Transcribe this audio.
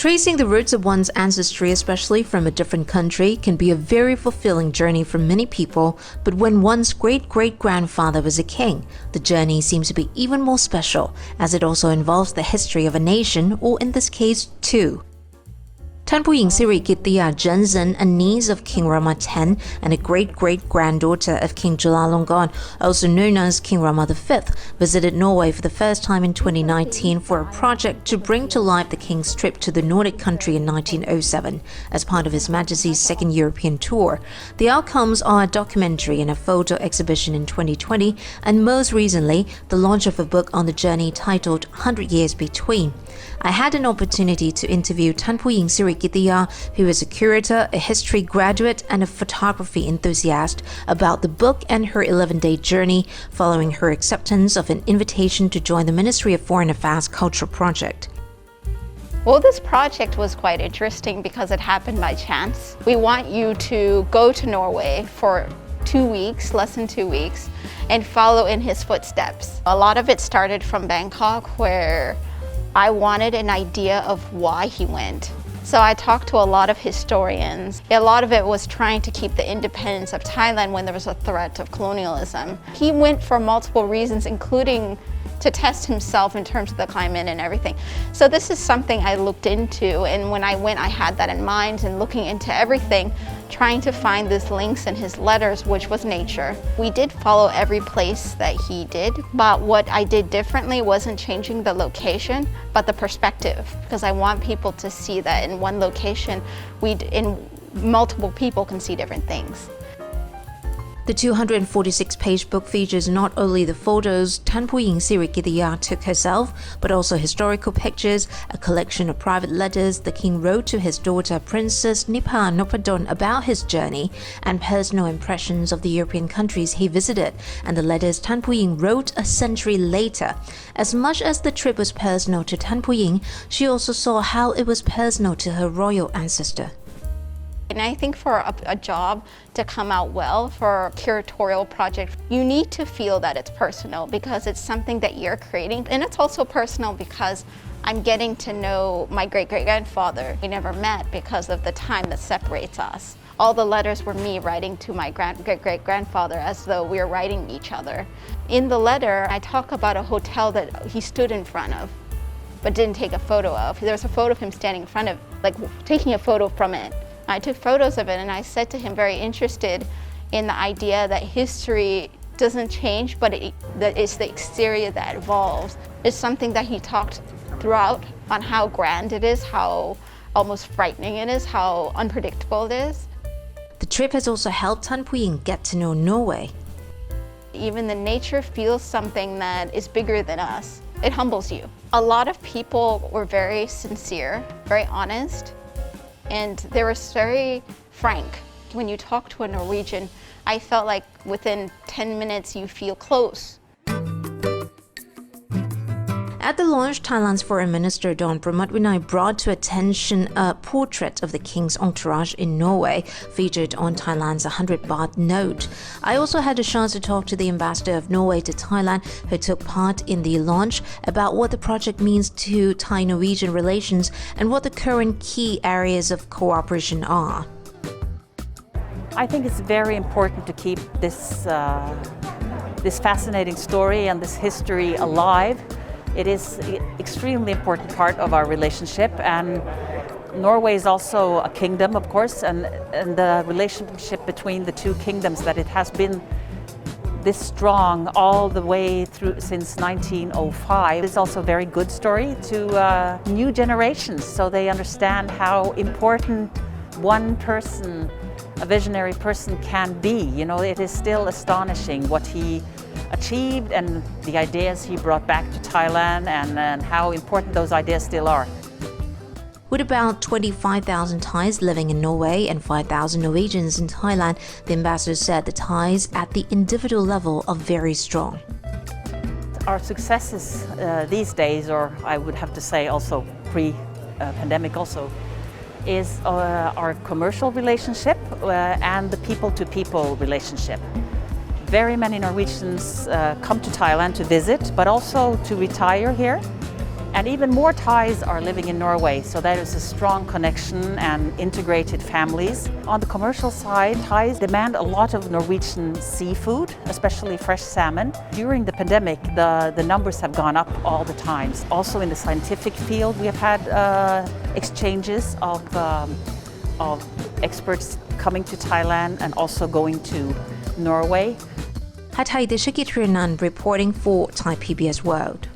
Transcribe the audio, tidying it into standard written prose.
Tracing the roots of one's ancestry, especially from a different country, can be a very fulfilling journey for many people, but when one's great-great-grandfather was a king, the journey seems to be even more special, as it also involves the history of a nation, or in this case, two. ท่านผู้หญิงสิริกิติยา Jensen, a niece of King Rama X and a great-great-granddaughter of King Chulalongkorn, also known as King Rama V, visited Norway for the first time in 2019 for a project to bring to life the king's trip to the Nordic country in 1907 as part of His Majesty's second European tour. The outcomes are a documentary and a photo exhibition in 2020, and most recently, the launch of a book on the journey titled 100 Years Between. I had an opportunity to interview ท่านผู้หญิงสิริกิติยา who is a curator, a history graduate, and a photography enthusiast, about the book and her 11-day journey following her acceptance of an invitation to join the Ministry of Foreign Affairs Cultural Project. Well, this project was quite interesting because it happened by chance. We want you to go to Norway for 2 weeks, less than 2 weeks, and follow in his footsteps. A lot of it started from Bangkok, where I wanted an idea of why he went. So I talked to a lot of historians. A lot of it was trying to keep the independence of Thailand when there was a threat of colonialism. He went for multiple reasons, including to test himself in terms of the climate and everything. So this is something I looked into, and when I went, I had that in mind, and looking into everything, trying to find these links in his letters, which was nature. We did follow every place that he did, but what I did differently wasn't changing the location, but the perspective, because I want people to see that in one location, multiple people can see different things. The 246-page book features not only the photos ท่านผู้หญิงสิริกิติยา took herself, but also historical pictures, a collection of private letters the king wrote to his daughter Princess Nipa Nopadon about his journey, and personal impressions of the European countries he visited, and the letters ท่านผู้หญิง wrote a century later. As much as the trip was personal to ท่านผู้หญิง, she also saw how it was personal to her royal ancestor. And I think for a job to come out well, for a curatorial project, you need to feel that it's personal because it's something that you're creating. And it's also personal because I'm getting to know my great-great-grandfather. We never met because of the time that separates us. All the letters were me writing to my great-great-grandfather as though we were writing each other. In the letter, I talk about a hotel that he stood in front of but didn't take a photo of. There's a photo of him standing in front of, like taking a photo from it. I took photos of it, and I said to him, very interested in the idea that history doesn't change, but that it's the exterior that evolves. It's something that he talked throughout on how grand it is, how almost frightening it is, how unpredictable it is. The trip has also helped ท่านผู้หญิง get to know Norway. Even the nature feels something that is bigger than us. It humbles you. A lot of people were very sincere, very honest, and they were very frank. When you talk to a Norwegian, I felt like within 10 minutes you feel close. At the launch, Thailand's Foreign Minister Don Pramatwinai brought to attention a portrait of the king's entourage in Norway, featured on Thailand's 100-baht note. I also had a chance to talk to the ambassador of Norway to Thailand, who took part in the launch, about what the project means to Thai-Norwegian relations and what the current key areas of cooperation are. I think it's very important to keep this fascinating story and this history alive. It is an extremely important part of our relationship, and Norway is also a kingdom, of course, and the relationship between the two kingdoms, that it has been this strong all the way through since 1905 is also a very good story to new generations, so they understand how important one person, a visionary person, can be. You know, it is still astonishing what he achieved and the ideas he brought back to Thailand, and how important those ideas still are. With about 25,000 Thais living in Norway and 5,000 Norwegians in Thailand, the ambassador said the ties at the individual level are very strong. Our successes these days, or I would have to say also pre-pandemic also, is our commercial relationship and the people-to-people relationship. Very many Norwegians come to Thailand to visit, but also to retire here. And even more Thais are living in Norway, so there is a strong connection and integrated families. On the commercial side, Thais demand a lot of Norwegian seafood, especially fresh salmon. During the pandemic, the numbers have gone up all the time. Also in the scientific field, we have had exchanges of experts coming to Thailand and also going to Norway. Hatay Deshikit Renan reporting for Thai PBS World.